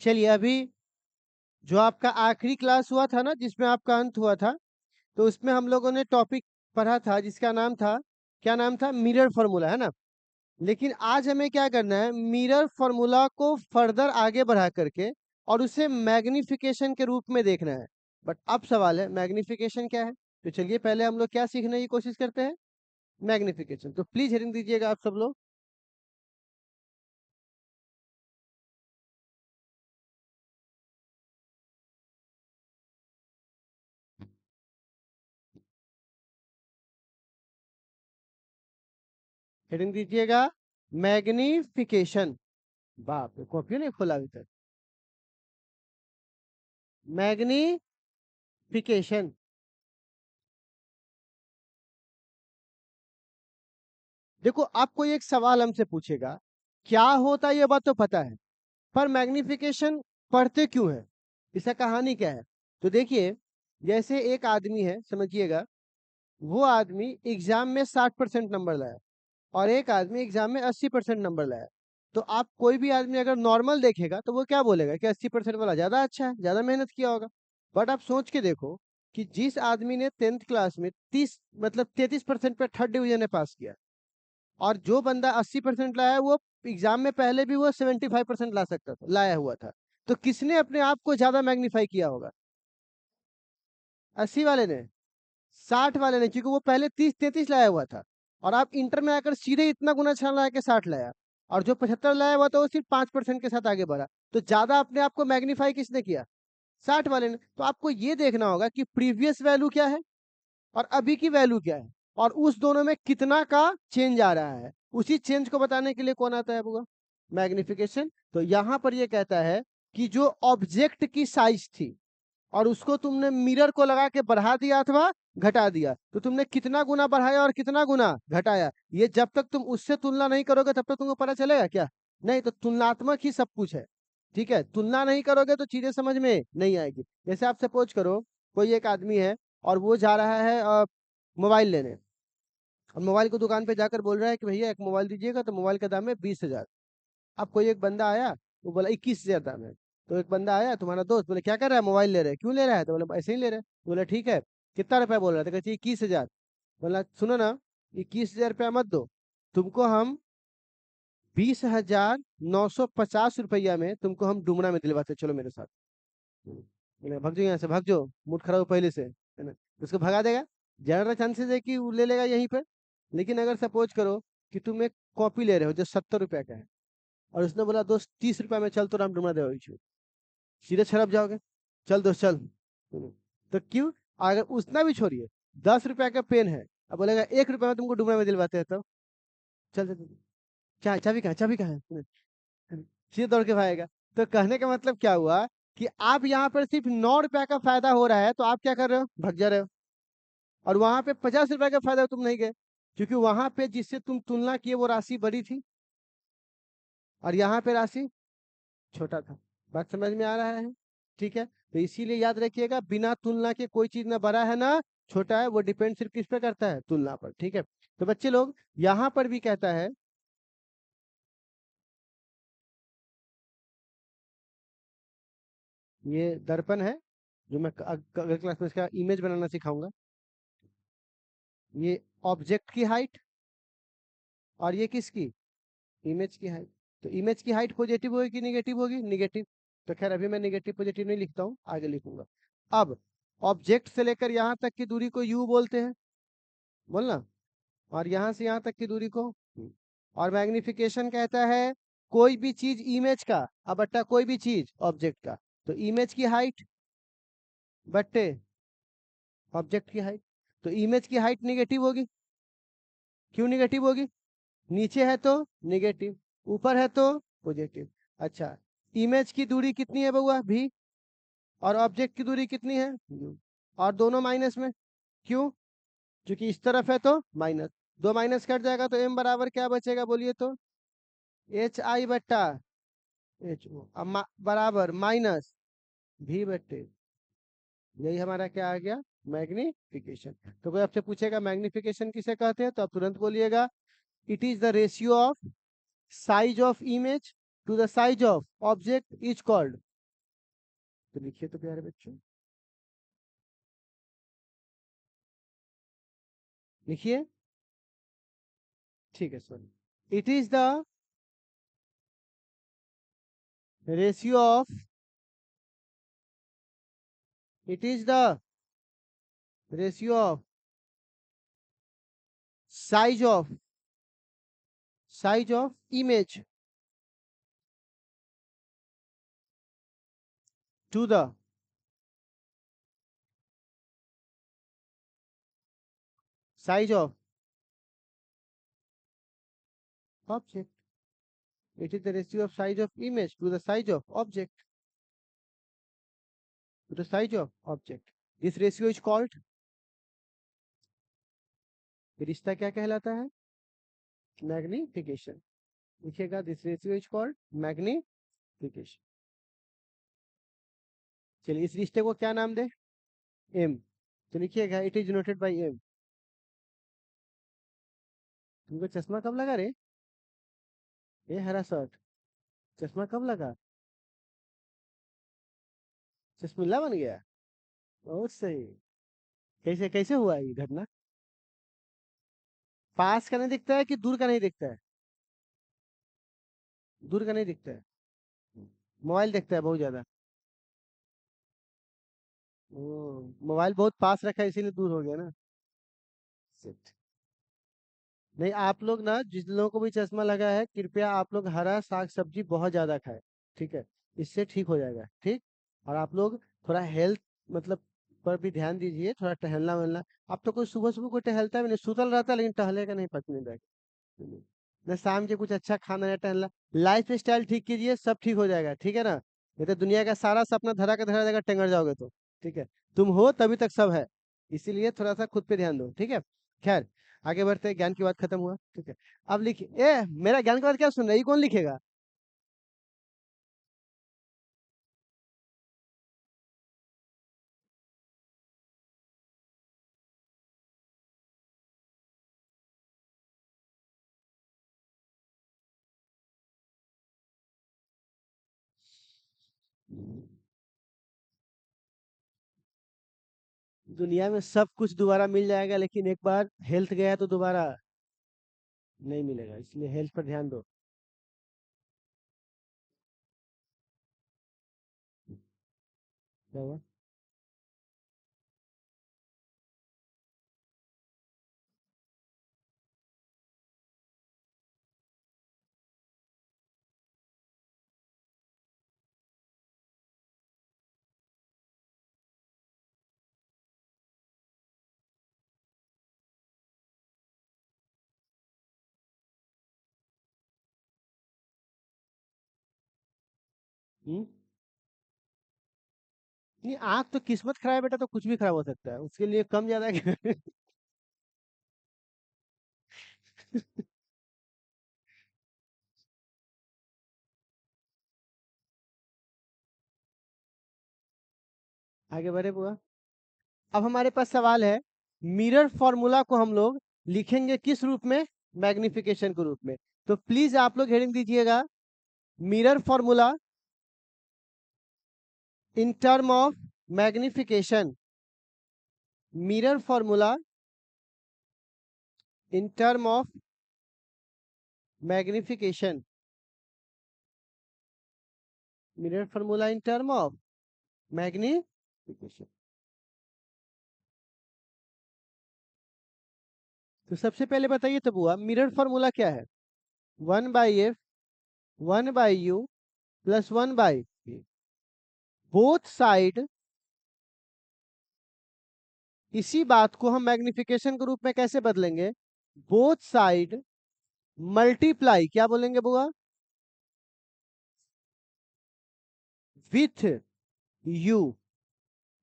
चलिए अभी जो आपका आखिरी क्लास हुआ था ना, जिसमें आपका अंत हुआ था, तो उसमें हम लोगों ने टॉपिक पढ़ा था जिसका नाम था, क्या नाम था, मिरर फॉर्मूला, है ना। लेकिन आज हमें क्या करना है, मिरर फॉर्मूला को फर्दर आगे बढ़ा करके और उसे मैग्निफिकेशन के रूप में देखना है। बट अब सवाल है मैग्निफिकेशन क्या है। तो चलिए पहले हम लोग क्या सीखने की कोशिश करते हैं, मैग्निफिकेशन। तो प्लीज हेडिंग दीजिएगा आप सब लोग। हेडिंग दीजिएगा मैग्निफिकेशन। बाप रे, कॉपी नहीं खोला अभी तक। मैग्निफिकेशन। देखो आपको एक सवाल हमसे पूछेगा क्या होता है, ये बात तो पता है, पर मैग्निफिकेशन पढ़ते क्यों है, इसका कहानी क्या है। तो देखिए, जैसे एक आदमी है, समझिएगा, वो आदमी एग्जाम में 60% नंबर लाया और एक आदमी एग्जाम में 80% नंबर लाया। तो आप कोई भी आदमी अगर नॉर्मल देखेगा तो वो क्या बोलेगा कि 80% वाला ज्यादा अच्छा है, ज्यादा मेहनत किया होगा। बट आप सोच के देखो कि जिस आदमी ने 10th क्लास में 33% पे थर्ड डिवीजन में पास किया, और जो बंदा 80% लाया, वो एग्जाम में पहले भी वो 75% ला सकता था, लाया हुआ था। तो किसने अपने आप को ज्यादा मैग्नीफाई किया होगा, 80 वाले ने, 60 वाले ने, क्योंकि वो पहले 30-33 लाया हुआ था। और आप इंटर में आकर सीधे इतना गुना छान लाया कि 60 लाया, और जो 75 लाया हुआ था वो सिर्फ 5% के साथ आगे बढ़ा। तो ज्यादा अपने आप को मैग्नीफाई किसने किया, 60 वाले ने। तो आपको ये देखना होगा कि प्रीवियस वैल्यू क्या है और अभी की वैल्यू क्या है, और उस दोनों में कितना का चेंज आ रहा है। उसी चेंज को बताने के लिए कौन आता है आपका, मैग्निफिकेशन। तो यहां पर ये कहता है कि जो ऑब्जेक्ट की साइज थी और उसको तुमने मिरर को लगा के बढ़ा दिया अथवा घटा दिया, तो तुमने कितना गुना बढ़ाया और कितना गुना घटाया, ये जब तक तुम उससे तुलना नहीं करोगे तब तक तुमको पता चलेगा क्या, नहीं। तो तुलनात्मक ही सब कुछ है, ठीक है। तुलना नहीं करोगे तो चीजें समझ में नहीं आएगी। जैसे आप सपोज करो, कोई एक आदमी है और वो जा रहा है मोबाइल लेने, और मोबाइल को दुकान पे जाकर बोल रहा है कि भैया एक मोबाइल दीजिएगा, तो मोबाइल का दाम है 20,000। अब कोई एक बंदा आया, वो बोला 21,000 दाम है। तो एक बंदा आया, तुम्हारा दोस्त, बोले क्या कर रहा है, मोबाइल ले रहे हैं, क्यों ले रहा है, तो बोला ऐसे ही ले रहे हैं। तो बोला ठीक है, कितना रुपया बोल रहा है, तो कहती 21,000। बोला सुनो ना, 21,000 रुपया मत दो, तुमको हम 20,950 रुपया में तुमको हम डुमरा में दिलवाते, चलो मेरे साथ। बोले भाग जाओ यहाँ से, भाग जाओ, मूड खराब हो पहले से, है ना। उसको भगा देगा, ज्यादा चांसेस है कि वो ले लेगा यहीं पर। लेकिन अगर सपोज करो कि तुम एक कॉपी ले रहे हो जो 70 रुपया का है, और उसने बोला दोस्त 30 रुपया में चल तो राम डुमरा दे, सीधे छड़प जाओगे, चल दोस्त चल। तो क्यों, अगर उतना भी छोड़िए, 10 रुपया का पेन है, अब बोलेगा 1 रुपया में तुमको डुमरा में दिलवाते हैं, तो चल चल चल। क्या चाबी कहाँ है, चाबी कहाँ है, सीधे दौड़ के भागेगा। तो कहने का मतलब क्या हुआ कि आप यहाँ पर सिर्फ 9 रुपया का फायदा हो रहा है, तो आप क्या कर रहे हो, भग जा रहे हो। और वहां पे 50 रुपया का फायदा तुम नहीं गए, क्योंकि वहां पे जिससे तुम तुलना किए वो राशि बड़ी थी और यहाँ पे राशि छोटा था। बात समझ में आ रहा है, ठीक है। तो इसीलिए याद रखिएगा, बिना तुलना के कोई चीज ना बड़ा है ना छोटा है, वो डिपेंड सिर्फ किस पे करता है, तुलना पर, ठीक है। तो बच्चे लोग, यहाँ पर भी कहता है, ये दर्पण है जो मैं अगले क्लास में इसका इमेज बनाना सिखाऊंगा। ये ऑब्जेक्ट की हाइट, और ये किसकी, इमेज की हाइट। तो इमेज की हाइट पॉजिटिव होगी कि निगेटिव होगी, निगेटिव। तो खैर अभी मैं निगेटिव पॉजिटिव नहीं लिखता हूँ, आगे लिखूंगा। अब ऑब्जेक्ट से लेकर यहाँ तक की दूरी को यू बोलते हैं, बोलना, और यहाँ से यहाँ तक की दूरी को। और मैग्निफिकेशन कहता है कोई भी चीज इमेज का, अब बट्टा कोई भी चीज ऑब्जेक्ट का, तो इमेज की हाइट बट्टे ऑब्जेक्ट की हाइट। तो इमेज की हाइट निगेटिव होगी, क्यों निगेटिव होगी, नीचे है तो निगेटिव, ऊपर है तो पॉजिटिव। अच्छा, इमेज की दूरी कितनी है बउआ, भी, और ऑब्जेक्ट की दूरी कितनी है, और दोनों माइनस में, क्यों, क्योंकि इस तरफ है तो माइनस, दो माइनस कट जाएगा तो एम बराबर क्या बचेगा, बोलिए तो, एच आई बट्टा एच ओ, बराबर माइनस भी बट्टे, यही हमारा क्या आ गया, मैग्निफिकेशन। तो कोई आपसे पूछेगा मैग्निफिकेशन किसे कहते हैं, तो आप तुरंत बोलिएगा it is the ratio of size of image to the size of object is called तो लिखिए तो प्यारे बच्चों, लिखिए। ठीक है, sorry. It is the ratio of, it is the ratio of size of, size of image to the size of object. It is the ratio of size of image to the size of object. To the size of object. This ratio is called, ये रिश्ता क्या कहलाता है? Magnification. लिखिएगा, this ratio is called magnification. चलिए इस रिश्ते को क्या नाम दे? एम। तो लिखिएगा, it is noted by M. तुमको चश्मा कब लगा रे? ये हरा शर्ट, चश्मा कब लगा? चश्मिल्ला बन गया? बहुत सही। कैसे कैसे हुआ ये घटना? पास का नहीं दिखता है कि दूर का नहीं दिखता है? दूर का नहीं दिखता है, मोबाइल दिखता है बहुत ज्यादा। मोबाइल बहुत पास रखा है इसीलिए दूर हो गया ना। Shit. नहीं, आप लोग ना, जिन लोगों को भी चश्मा लगा है, कृपया आप लोग हरा साग सब्जी बहुत ज्यादा खाएं। ठीक है, इससे ठीक हो जाएगा। ठीक। और आप लोग थोड़ा हेल्थ मतलब पर भी ध्यान दीजिए, थोड़ा टहलना वहलना। अब तो कोई सुबह सुबह कोई टहलता भी नहीं, सुतल रहता है लेकिन टहलेगा नहीं, पत्नी बैग न शाम के कुछ अच्छा खाना या टहलना। लाइफ स्टाइल ठीक कीजिए, सब ठीक हो जाएगा। ठीक है ना? नहीं तो दुनिया का सारा सपना धरा का धरा जाएगा, टेंगर जाओगे तो। ठीक है, तुम हो तभी तक सब है, इसीलिए थोड़ा सा खुद पे ध्यान दो। ठीक है, खैर आगे बढ़ते हैं। ज्ञान की बात खत्म हुआ। ठीक है, अब लिखिए। मेरा ज्ञान की बात क्या सुन रहा है? ये कौन लिखेगा? दुनिया में सब कुछ दोबारा मिल जाएगा, लेकिन एक बार हेल्थ गया तो दोबारा नहीं मिलेगा, इसलिए हेल्थ पर ध्यान दो। क्या हुआ? हम्म? नहीं, आंख तो किस्मत खराब है बेटा, तो कुछ भी खराब हो सकता है, उसके लिए कम ज्यादा आगे बढ़े बुआ। अब हमारे पास सवाल है, मिरर फॉर्मूला को हम लोग लिखेंगे किस रूप में? मैग्निफिकेशन के रूप में। तो प्लीज आप लोग हेडिंग दीजिएगा, mirror formula in term of magnification. Mirror formula in term of magnification. Mirror formula in term of magnification. तो सबसे पहले बताइए तो बुआ, मिरर फॉर्मूला क्या है? 1/f 1/u plus 1/v। Both side, इसी बात को हम मैग्निफिकेशन के रूप में कैसे बदलेंगे? बोथ साइड मल्टीप्लाई, क्या बोलेंगे बुआ? With you.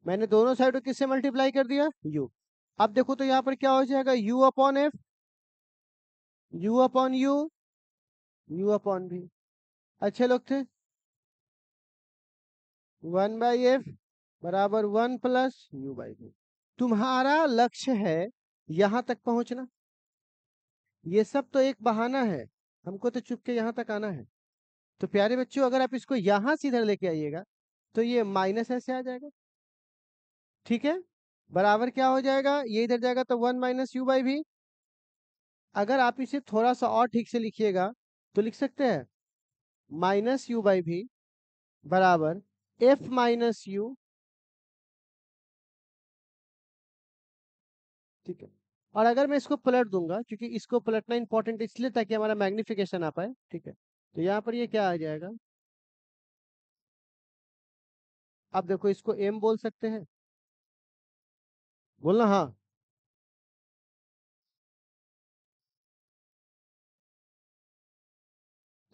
मैंने दोनों साइड को किससे मल्टीप्लाई कर दिया? यू। अब देखो तो यहाँ पर क्या हो जाएगा? You upon F, you upon you, you upon भी। अच्छे लोग थे। 1/f बराबर 1 प्लस u/v। तुम्हारा लक्ष्य है यहां तक पहुंचना, ये सब तो एक बहाना है, हमको तो चुपके यहां तक आना है। तो प्यारे बच्चों, अगर आप इसको यहां से इधर लेके आइएगा तो ये माइनस ऐसे आ जाएगा, ठीक है। बराबर क्या हो जाएगा, ये इधर जाएगा तो 1 माइनस यू बाई भी। अगर आप इसे थोड़ा सा और ठीक से लिखिएगा तो लिख सकते हैं माइनस यू बाई भी बराबर एफ माइनस यू, ठीक है। और अगर मैं इसको पलट दूंगा, क्योंकि इसको पलटना इंपॉर्टेंट इसलिए ताकि हमारा मैग्निफिकेशन आ पाए, ठीक है। तो यहाँ पर ये क्या आ जाएगा, आप देखो इसको एम बोल सकते हैं, बोलना हाँ।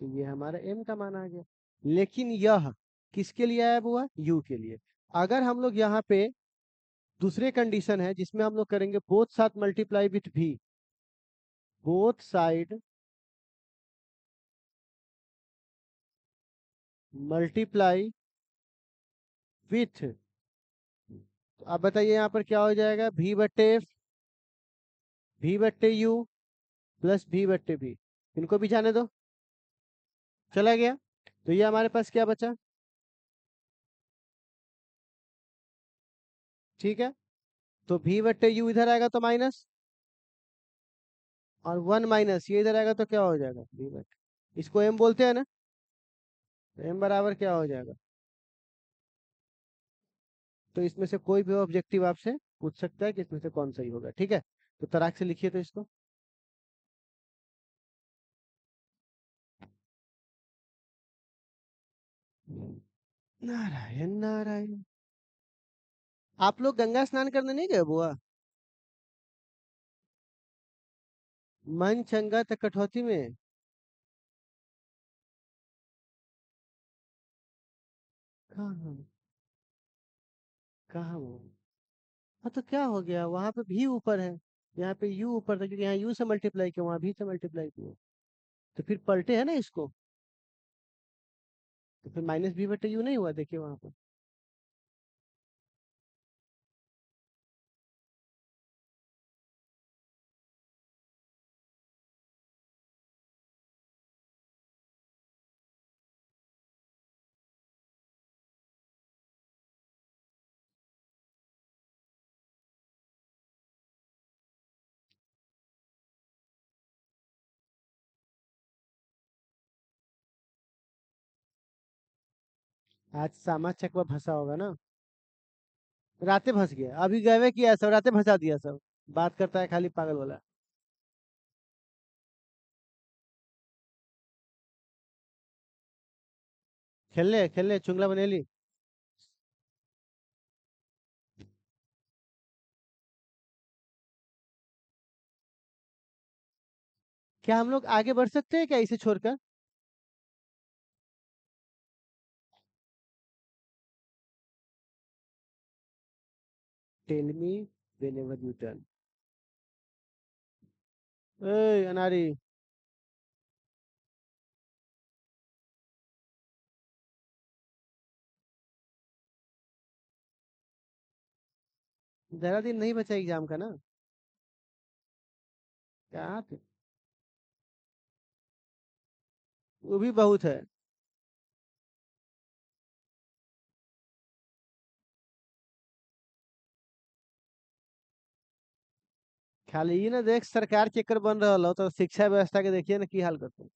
तो ये हमारा एम का मान आ गया। लेकिन यह किसके लिए आया हुआ, यू के लिए। अगर हम लोग यहाँ पे दूसरे कंडीशन है जिसमें हम लोग करेंगे बोथ साथ मल्टीप्लाई विथ भी, बोथ साइड मल्टीप्लाई विथ, तो आप बताइए यहाँ पर क्या हो जाएगा, भी बट्टे यू प्लस भी बट्टे भी, इनको भी जाने दो, चला गया। तो ये हमारे पास क्या बचा, ठीक है। तो भी बट्टे यू इधर आएगा तो माइनस, और 1 माइनस ये इधर आएगा तो क्या हो जाएगा, भी बट्टे, इसको एम बोलते हैं ना। तो एम बराबर क्या हो जाएगा, तो इसमें से कोई भी ऑब्जेक्टिव आपसे पूछ सकता है कि इसमें से कौन सही होगा, ठीक है। तो तराक से लिखिए तो इसको, नारायण नारायण। आप लोग गंगा स्नान करने नहीं गए बुआ, मन चंगा तो कटौती में। कहाँ, कहाँ वो, हाँ तो क्या हो गया, वहां पे भी ऊपर है, यहाँ पे यू ऊपर था, क्योंकि यहाँ यू से मल्टीप्लाई किया, वहां भी से मल्टीप्लाई किया, तो फिर पलटे है ना इसको, तो फिर माइनस बी बटे यू नहीं हुआ, देखिए वहां पर। आज सामा चकवा फंसा होगा ना, रातें फंस गया, अभी गए किया सब, रातें फंसा दिया सब, बात करता है खाली पागल वाला। खेलने खेलने चुंगला बनेली। क्या हम लोग आगे बढ़ सकते हैं क्या इसे छोड़कर, tell me whenever you turn. ए अनारी, ज्यादा दिन नहीं बचा एग्जाम का ना, क्या थे? वो भी बहुत है। खाली ये ना देख सरकार चेकर बन रहा हो तो शिक्षा व्यवस्था के देखिए ना की हाल करते हैं।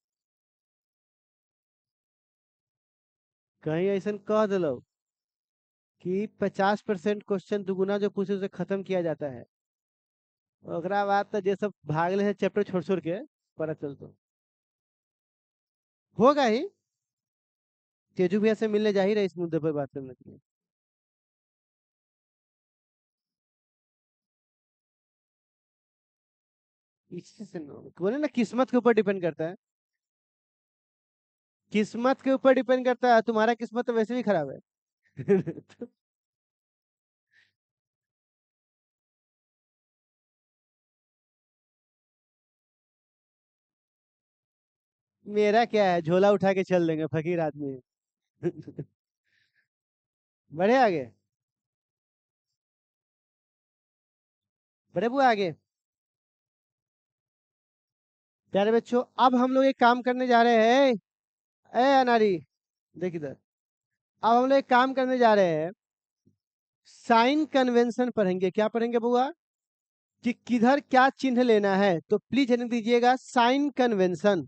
कहीं ऐसा कह दिलो कि 50% क्वेश्चन दुगुना जो पूछे उसे खत्म किया जाता है, ओकरा बाद तो जे सब भागले है चैप्टर छोड़ छोड़ के, पता चलतो होगा ही। तेजू भैया से मिलने जा ही रहे इस मुद्दे पर बात करने के लिए। इससे से बोले ना किस्मत के ऊपर डिपेंड करता है, किस्मत के ऊपर डिपेंड करता है, तुम्हारा किस्मत तो वैसे भी खराब है। तो मेरा क्या है, झोला उठा के चल देंगे, फकीर आदमी है। बढ़े आगे, बड़े बुआ आगे। प्यारे बच्चों अब हम लोग एक काम करने जा रहे हैं, ए अनारी, देख इधर, अब हम लोग एक काम करने जा रहे हैं, साइन कन्वेंशन पढ़ेंगे। क्या पढ़ेंगे बुआ? कि किधर क्या चिन्ह लेना है। तो प्लीज हेडिंग दीजिएगा साइन कन्वेंशन।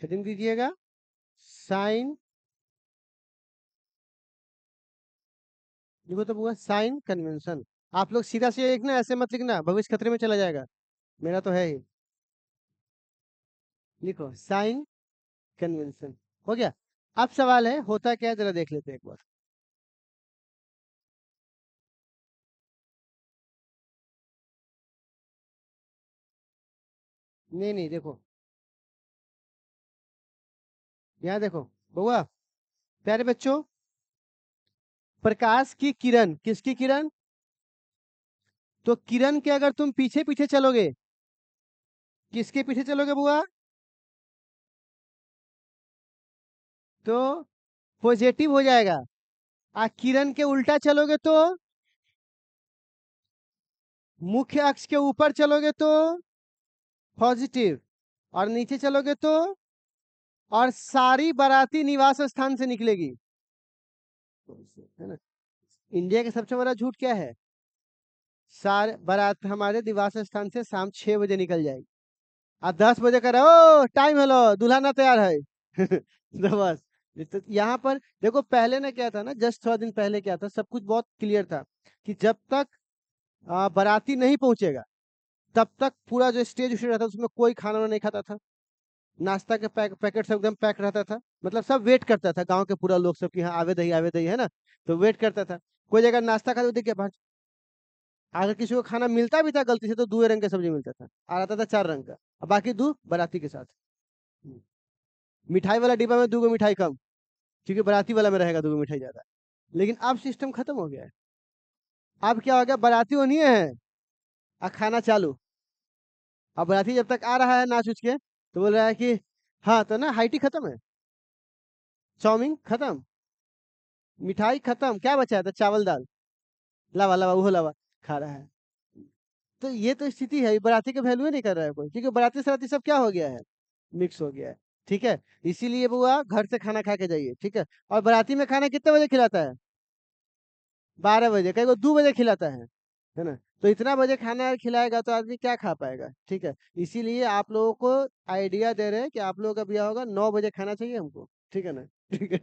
हेडिंग दीजिएगा साइन, देखो तो बुआ साइन कन्वेंशन। आप लोग सीधा सीधा लिखना, ऐसे मत लिखना, भविष्य खतरे में चला जाएगा। मेरा तो है ही। लिखो साइन कन्वेंशन। हो गया। अब सवाल है होता क्या है, जरा देख लेते हैं एक बार। नहीं नहीं, देखो यहाँ देखो बुआ, प्यारे बच्चों, प्रकाश की किरण, किसकी किरण? तो किरण के अगर तुम पीछे पीछे चलोगे, किसके पीछे चलोगे बुआ? तो पॉजिटिव हो जाएगा। किरण के उल्टा चलोगे तो, मुख्य अक्ष के ऊपर चलोगे तो पॉजिटिव, और नीचे चलोगे तो, और सारी बाराती निवास स्थान से निकलेगी, है ना। इंडिया का सबसे बड़ा झूठ क्या है? सारे बारात हमारे निवास स्थान से शाम 6 बजे निकल जाएगी। आप 10 बजे कर रहे हो, टाइम हेलो दूल्हा ना तैयार है। तो बस, तो यहाँ पर देखो, पहले ना क्या था ना, जस्ट थोड़ा दिन पहले क्या था, सब कुछ बहुत क्लियर था कि जब तक बाराती नहीं पहुंचेगा तब तक पूरा जो स्टेज उस रहता था उसमें कोई खाना वाना नहीं खाता था। नाश्ता के पैकेट सब एकदम पैक रहता था, मतलब सब वेट करता था, गांव के पूरा लोग सब कि हाँ आवे दही है ना। तो वेट करता था। कोई जगह नाश्ता खाते देखिए, अगर किसी को खाना मिलता भी था गलती से तो 2 रंग का सब्जी मिलता था, आ रहा था 4 रंग का, और बाकी 2 बाराती के साथ। हम्म। मिठाई वाला डिब्बा में 2 गो मिठाई कम, क्योंकि बाराती वाला में रहेगा 2 गो मिठाई ज्यादा। लेकिन अब सिस्टम खत्म हो गया है। अब क्या हो गया, बाराती होनी है और खाना चालू। अब बाराती जब तक आ रहा है नाच उच के, तो बोल रहा है कि हाँ तो ना हाईटी खत्म है, चाउमीन खत्म, मिठाई खत्म, क्या बचा है? तो चावल दाल, लावा लावा वो लावा, खा रहा है। तो ये तो स्थिति है, बाराती का वैल्यू नहीं कर रहा है कोई, क्योंकि बाराती सराती सब क्या हो गया है, मिक्स हो गया है। ठीक है। इसीलिए बुआ घर से खाना खा के जाइए, ठीक है। और बाराती में खाना कितने बजे खिलाता है? 12 बजे, कहीं को 2 बजे खिलाता है ना। तो इतना बजे खाना अगर खिलाएगा तो आदमी क्या खा पाएगा? ठीक है। इसीलिए आप लोगों को आइडिया दे रहे हैं कि आप लोगों का ब्याह होगा 9 बजे खाना चाहिए हमको, ठीक है ना। ठीक है।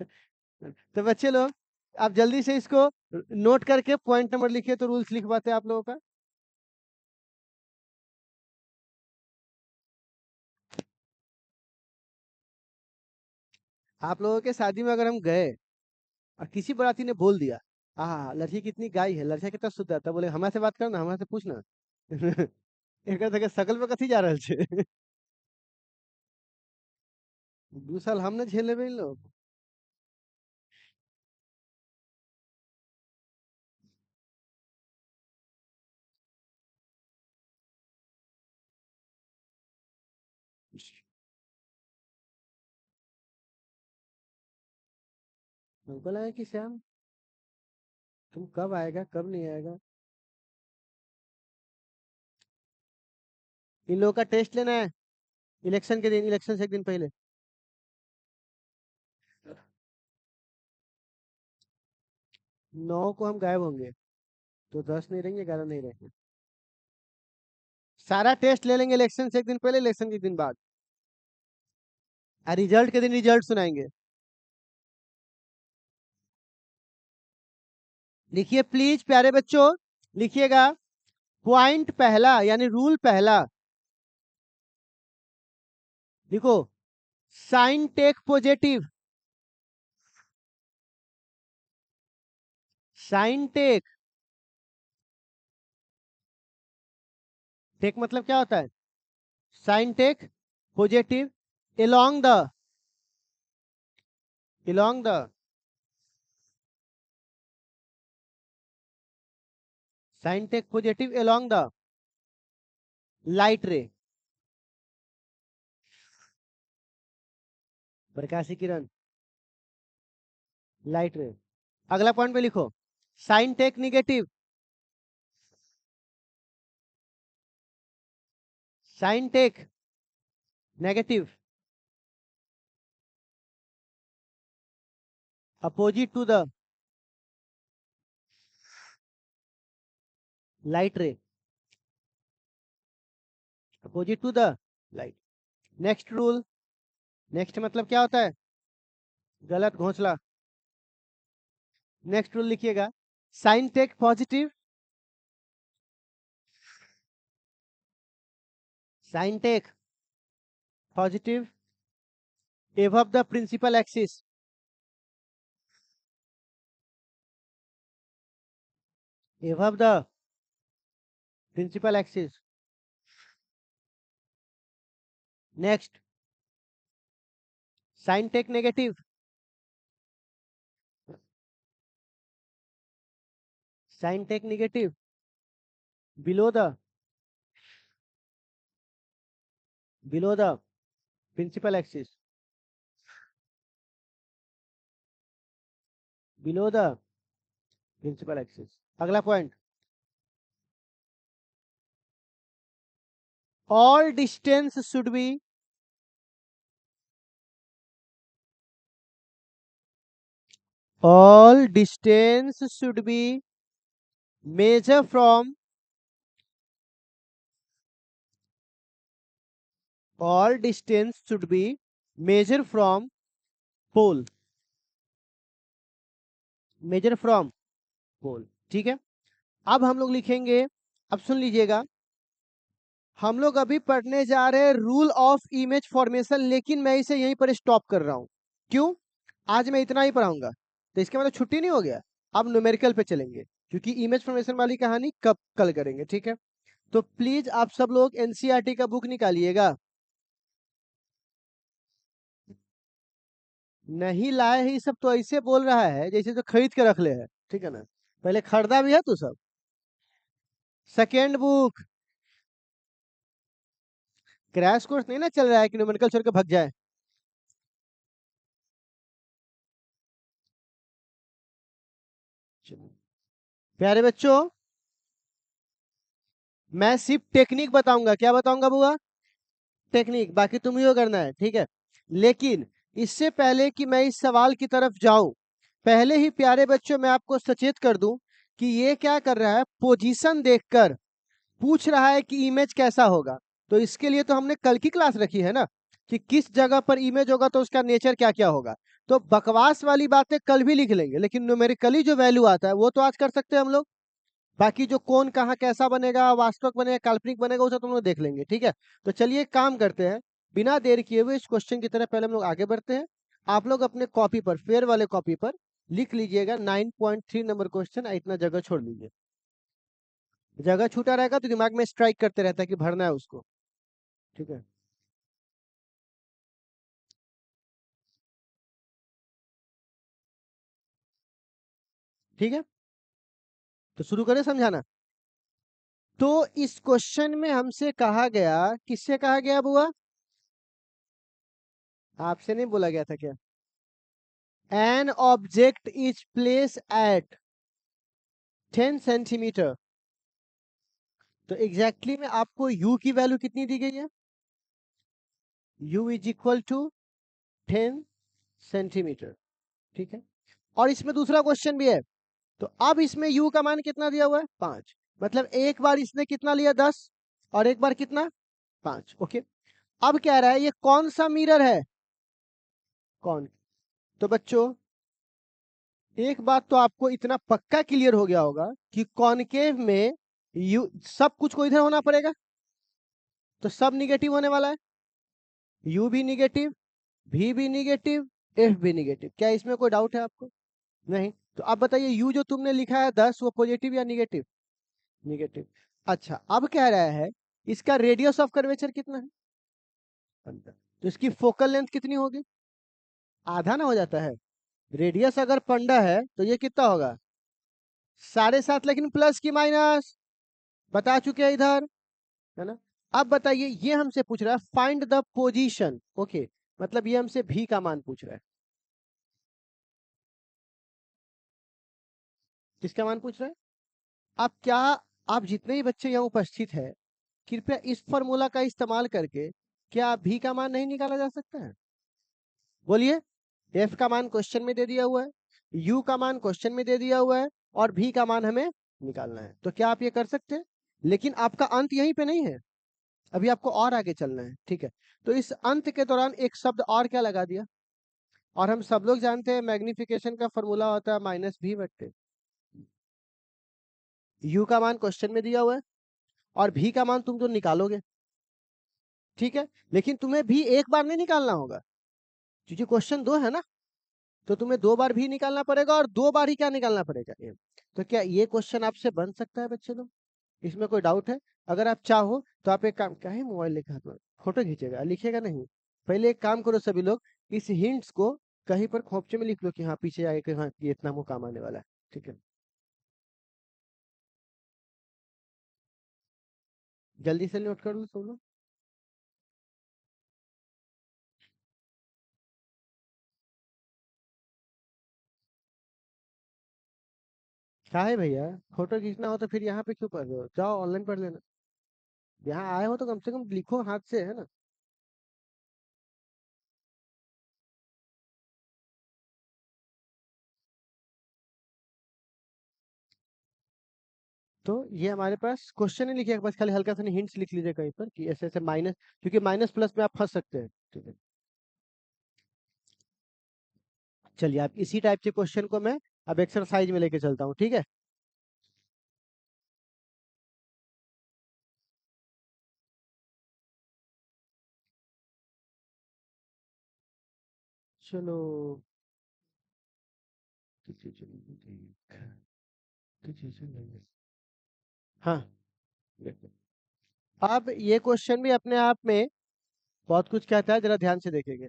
तो बच्चे लोग, आप जल्दी से इसको नोट करके पॉइंट नंबर लिखिए, तो रूल्स लिखवाते हैं आप लोगों का। आप लोगों के शादी में अगर हम गए और किसी बाराती ने बोल दिया, हाँ लड़की कितनी गाई है, लड़का कितना शुद्ध है, तब बोले हमारे से बात करना, हमारे से पूछना। एक तरह के शकल पे कथी जा रहे छे। 2 साल हमने झेले में इन लोग। हमको लगा कि श्याम तुम कब आएगा कब नहीं आएगा। इन लोगों का टेस्ट लेना है इलेक्शन के दिन, इलेक्शन से एक दिन पहले। 9 को हम गायब होंगे, तो 10 नहीं रहेंगे, 11 नहीं रहेंगे। सारा टेस्ट ले लेंगे इलेक्शन से एक दिन पहले, इलेक्शन के एक दिन बाद, और रिजल्ट के दिन रिजल्ट सुनाएंगे। लिखिए प्लीज प्यारे बच्चों, लिखिएगा पॉइंट पहला यानी रूल पहला, लिखो sign take positive. Sign take, take मतलब क्या होता है? Sign take positive along the, along the, sign take positive along the light ray. प्रकाशीय किरण, लाइट रे। अगला पॉइंट पे लिखो, sign take negative, sign take negative, opposite to the light ray, opposite to the light. Next rule, next मतलब क्या होता है? गलत घोंसला। नेक्स्ट रूल लिखिएगा, sign take positive, sign take positive above the principal axis, above the principal axis। next, sin take negative, sin take negative below the principal axis, below the principal axis। अगला point, all distance should be measured from pole, measure from pole। ठीक है, अब हम लोग लिखेंगे, अब सुन लीजिएगा, हम लोग अभी पढ़ने जा रहे हैं रूल ऑफ इमेज फॉर्मेशन, लेकिन मैं इसे यहीं पर स्टॉप कर रहा हूं। क्यों? आज मैं इतना ही पढ़ाऊंगा, तो इसके मतलब छुट्टी नहीं हो गया। अब न्यूमेरिकल पे चलेंगे, क्योंकि इमेज फॉर्मेशन वाली कहानी कल करेंगे। ठीक है, तो प्लीज आप सब लोग एनसीईआरटी का बुक निकालिएगा। नहीं लाए ही सब तो ऐसे बोल रहा है जैसे तो खरीद के रख ले है। ठीक है ना, पहले खरीदा भी है तू सब। सेकेंड बुक, क्रैश कोर्स नहीं ना चल रहा है कि न्यूमेरिकल छोड़ के भग जाए। प्यारे बच्चों, मैं सिर्फ टेक्निक बताऊंगा। क्या बताऊंगा बुआ? टेक्निक, बाकी तुम ही को करना है। ठीक है, लेकिन इससे पहले कि मैं इस सवाल की तरफ जाऊं, पहले ही प्यारे बच्चों मैं आपको सचेत कर दूं कि ये क्या कर रहा है, पोजीशन देखकर पूछ रहा है कि इमेज कैसा होगा। तो इसके लिए तो हमने कल की क्लास रखी है ना, कि किस जगह पर इमेज होगा तो उसका नेचर क्या क्या होगा। तो बकवास वाली बातें कल भी लिख लेंगे, लेकिन न्यूमेरिकली जो वैल्यू आता है वो तो आज कर सकते हैं हम लोग। बाकी जो कौन कहाँ कैसा बनेगा, वास्तविक बनेगा काल्पनिक बनेगा, उसे तुम लोग देख लेंगे। ठीक है, तो चलिए काम करते हैं, बिना देर किए हुए इस क्वेश्चन की तरह पहले हम लोग आगे बढ़ते हैं। आप लोग अपने कॉपी पर, फेयर वाले कॉपी पर लिख लीजिएगा 9.3 नंबर क्वेश्चन, इतना जगह छोड़ लीजिए। जगह छूटा रहेगा तो दिमाग में स्ट्राइक करते रहता है कि भरना है उसको। ठीक है, ठीक है, तो शुरू करें समझाना। तो इस क्वेश्चन में हमसे कहा गया, किससे कहा गया बुआ? आपसे नहीं बोला गया था क्या? An object is place at 10 centimetre. तो एग्जैक्टली में आपको u की वैल्यू कितनी दी गई है? u is equal to 10 centimetre. ठीक है, और इसमें दूसरा क्वेश्चन भी है। तो अब इसमें u का मान कितना दिया हुआ है? 5। मतलब एक बार इसने कितना लिया? 10, और एक बार कितना? 5। ओके, अब कह रहा है ये कौन सा मिरर है? कौन? तो बच्चों, एक बात तो आपको इतना पक्का क्लियर हो गया होगा कि कॉनकेव में यू सब कुछ को इधर होना पड़ेगा, तो सब निगेटिव होने वाला है। यू भी निगेटिव, भी निगेटिव, एफ भी निगेटिव। क्या इसमें कोई डाउट है आपको? नहीं। तो अब बताइए, यू जो तुमने लिखा है 10, वो पॉजिटिव या निगेटिव? निगेटिव। अच्छा, अब कह रहा है इसका रेडियस ऑफ कर्वेचर कितना है? 15। तो इसकी फोकल लेंथ कितनी होगी? आधा ना हो जाता है? रेडियस अगर 15 है तो ये कितना होगा? 7.5। लेकिन प्लस की माइनस बता चुके हैं इधर, है ना। अब बताइए, ये हमसे पूछ रहा है फाइंड द पोजीशन। ओके, मतलब ये हमसे भी का मान पूछ रहा है। किसका मान पूछ रहा है? आप क्या, आप जितने ही बच्चे यहाँ उपस्थित है, कृपया इस फॉर्मूला का इस्तेमाल करके क्या भी का मान नहीं निकाला जा सकता है? बोलिए। एफ का मान क्वेश्चन में दे दिया हुआ है, यू का मान क्वेश्चन में दे दिया हुआ है, और भी का मान हमें निकालना है। तो क्या आप ये कर सकते हैं? लेकिन आपका अंत यहीं पे नहीं है, अभी आपको और आगे चलना है, ठीक है। तो इस अंत के दौरान एक शब्द और क्या लगा दिया, और हम सब लोग जानते हैं मैग्निफिकेशन का फॉर्मूला होता है माइनस भी बट्टे यू का मान क्वेश्चन में दिया हुआ है, और भी का मान तुम जो निकालोगे, ठीक है। लेकिन तुम्हें भी एक बार नहीं निकालना होगा, क्योंकि क्वेश्चन दो है ना, तो तुम्हें दो बार भी निकालना पड़ेगा, और दो बार ही क्या निकालना पड़ेगा ये। तो क्या ये क्वेश्चन आपसे बन सकता है बच्चे लोग? इसमें कोई डाउट है? अगर आप चाहो तो आप एक काम, क्या है मोबाइल लेकर हाथ में फोटो खींचेगा, लिखेगा नहीं। पहले एक काम करो सभी लोग, इस हिंट्स को कहीं पर खोपचे में लिख लो कि हाँ पीछे आए कि हाँ ये इतना वो काम आने वाला है, ठीक है। जल्दी से नोट कर लो सब लोग। क्या है भैया, फोटो खींचना हो तो फिर यहाँ पे क्यों पढ़ रहे हो, जाओ ऑनलाइन पढ़ लेना। यहाँ आए हो तो कम से कम लिखो हाथ से, है ना। तो ये हमारे पास क्वेश्चन ही लिखिए, बस खाली हल्का सा हिंट्स लिख लीजिए कहीं पर कि ऐसे ऐसे माइनस, क्योंकि माइनस प्लस में आप फंस सकते हैं, ठीक है। चलिए आप इसी टाइप के क्वेश्चन को मैं अब एक्सरसाइज में लेके चलता हूँ, ठीक है। चलो हाँ, देखो। अब ये क्वेश्चन भी अपने आप में बहुत कुछ कहता है, जरा ध्यान से देखेंगे।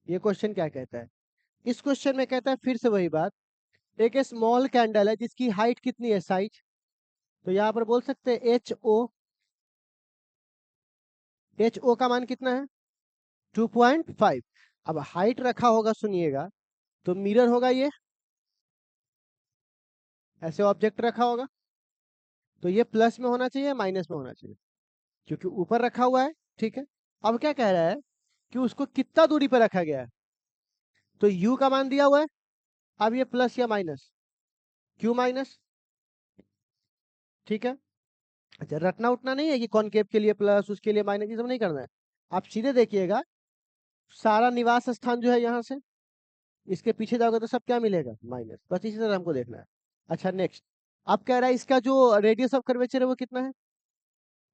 ये क्वेश्चन क्या कहता है? इस क्वेश्चन में कहता है फिर से वही बात, एक स्मॉल कैंडल है जिसकी हाइट कितनी है, साइज। तो यहाँ पर बोल सकते हैं एच ओ, एच ओ का मान कितना है, 2.5। अब हाइट रखा होगा, सुनिएगा, तो मिरर होगा ये, ऐसे ऑब्जेक्ट रखा होगा, तो ये प्लस में होना चाहिए माइनस में होना चाहिए, क्योंकि ऊपर रखा हुआ है, ठीक है। अब क्या कह रहा है कि उसको कितना दूरी पर रखा गया है, तो u का मान दिया हुआ है। अब ये प्लस या माइनस, क्यू माइनस, ठीक है। अच्छा, रटना उठना नहीं है कि कॉनकेव के लिए प्लस उसके लिए माइनस, ये सब नहीं करना है। आप सीधे देखिएगा, सारा निवास स्थान जो है यहाँ से इसके पीछे जाओगे तो सब क्या मिलेगा, माइनस, बस इसी तरह हमको देखना है। अच्छा नेक्स्ट, अब कह रहा है इसका जो रेडियस ऑफ कर्वेचर है वो कितना है,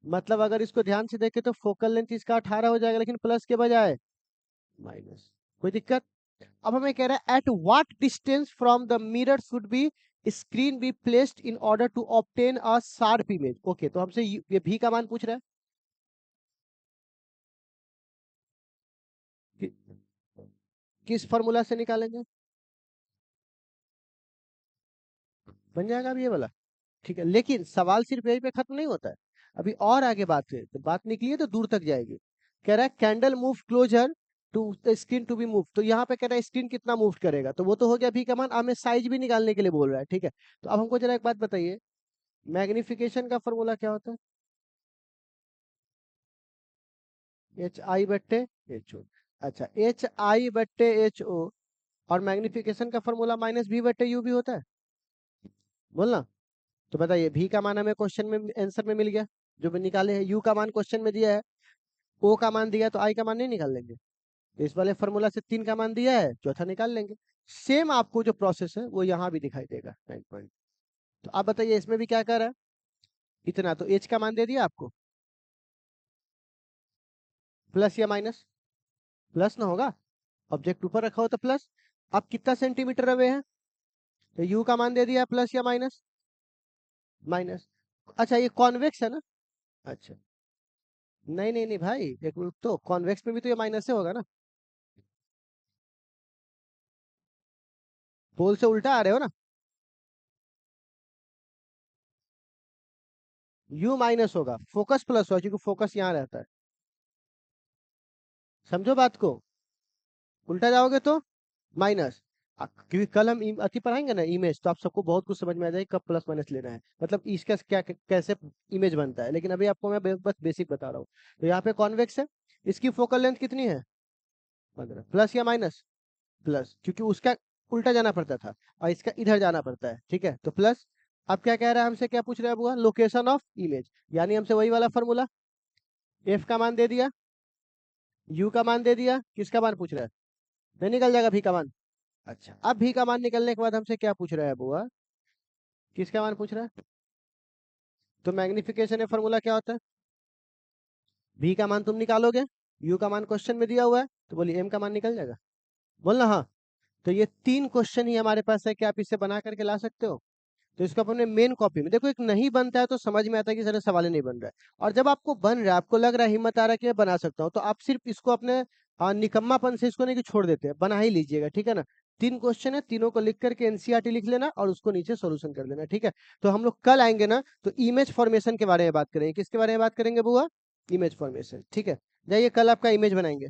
मतलब अगर इसको ध्यान से देखे तो फोकल लेंथ इसका 18 हो जाएगा, लेकिन प्लस के बजाय माइनस। कोई दिक्कत? अब हमें कह रहा है at what distance from the mirror should be screen be placed in order to obtain a sharp image. Okay, तो हमसे ये भी का मान पूछ रहा है कि, किस फॉर्मूला से निकालेंगे, बन जाएगा अब ये वाला, ठीक है। लेकिन सवाल सिर्फ यहीं पे खत्म नहीं होता है, अभी और आगे बात है, तो बात निकली है तो दूर तक जाएगी। कह रहा है candle move closer to the screen to be move, तो यहाँ पे कह रहा है स्क्रीन कितना मूव करेगा, तो वो तो हो गया भी का मान, हमें साइज भी निकालने के लिए बोल रहा है, ठीक है। तो अब हमको जरा एक बात बताइए, मैग्निफिकेशन का फॉर्मूला क्या होता है, एच आई बट्टे एच ओ। अच्छा, एच आई बट्टे एच ओ, और मैग्निफिकेशन का फॉर्मूला माइनस भी बट्टे यू भी होता है, बोलना। तो बताइए, भी का मान हमें क्वेश्चन में आंसर में मिल गया, जो भी निकाले हैं, यू का मान क्वेश्चन में दिया है, ओ का मान दिया, तो आई का मान नहीं निकाल लेंगे। तो इस वाले फॉर्मूला से तीन का मान दिया है, चौथा निकाल लेंगे। सेम आपको जो प्रोसेस है वो यहाँ भी दिखाई देगा 9 पॉइंट। तो आप बताइए इसमें भी क्या कर रहा है, इतना तो एच का मान दे दिया आपको, प्लस या माइनस, प्लस ना होगा, ऑब्जेक्ट ऊपर रखा हो तो प्लस। आप कितना सेंटीमीटर अवे है, तो यू का मान दे दिया प्लस या माइनस, माइनस। अच्छा ये कॉन्वेक्स है ना, अच्छा, नहीं नहीं नहीं भाई, एक मिनट, तो कॉन्वेक्स में भी तो ये माइनस से होगा ना, पोल से उल्टा आ रहे हो ना, यू माइनस होगा, फोकस प्लस होगा क्योंकि फोकस यहाँ रहता है। समझो बात को, उल्टा जाओगे तो माइनस। क्योंकि कल हम अति पढ़ाएंगे ना इमेज, तो आप सबको बहुत कुछ समझ में आ जाएगा कब प्लस माइनस लेना है, मतलब इसका क्या कैसे इमेज बनता है। लेकिन अभी आपको मैं बस बेसिक बता रहा हूँ। तो यहाँ पे कॉन्वेक्स है, इसकी फोकल लेंथ कितनी है 15, प्लस या माइनस प्लस, क्योंकि उसका उल्टा जाना पड़ता था और इसका इधर जाना पड़ता है, ठीक है तो प्लस। अब क्या कह रहा है हमसे, क्या पूछ रहा है बुआ, लोकेशन ऑफ इमेज, यानी हमसे वही वाला फॉर्मूला, एफ का मान दे दिया, यू का मान दे दिया, किसका मान पूछ रहा है, नहीं निकल जाएगा भी का मान। अच्छा, अब भी का मान निकलने के बाद हमसे क्या पूछ रहा है बुआ, किसका मान पूछ रहा है, तो मैग्निफिकेशन है फॉर्मूला क्या होता है, भी का मान तुम निकालोगे, यू का मान क्वेश्चन में दिया हुआ है, तो बोलिए एम का मान निकल जाएगा, बोलना हाँ। तो ये 3 क्वेश्चन ही हमारे पास है कि आप इससे बना करके ला सकते हो। तो इसको अपने मेन कॉपी में देखो, एक नहीं बनता है तो समझ में आता है कि सर सवाल ही नहीं बन रहा है, और जब आपको बन रहा है, आपको लग रहा है, हिम्मत आ रहा है कि मैं बना सकता हूँ, तो आप सिर्फ इसको अपने निकम्मापन से इसको नहीं कि छोड़ देते हैं, बना ही लीजिएगा, ठीक है ना। 3 क्वेश्चन है, तीनों को लिख करके एनसीईआरटी लिख लेना और उसको नीचे सोल्यूशन कर देना, ठीक है। तो हम लोग कल आएंगे ना, तो इमेज फॉर्मेशन के बारे में बात करेंगे, किसके बारे में बात करेंगे बुआ, इमेज फॉर्मेशन, ठीक है। जाइए कल आपका इमेज बनाएंगे।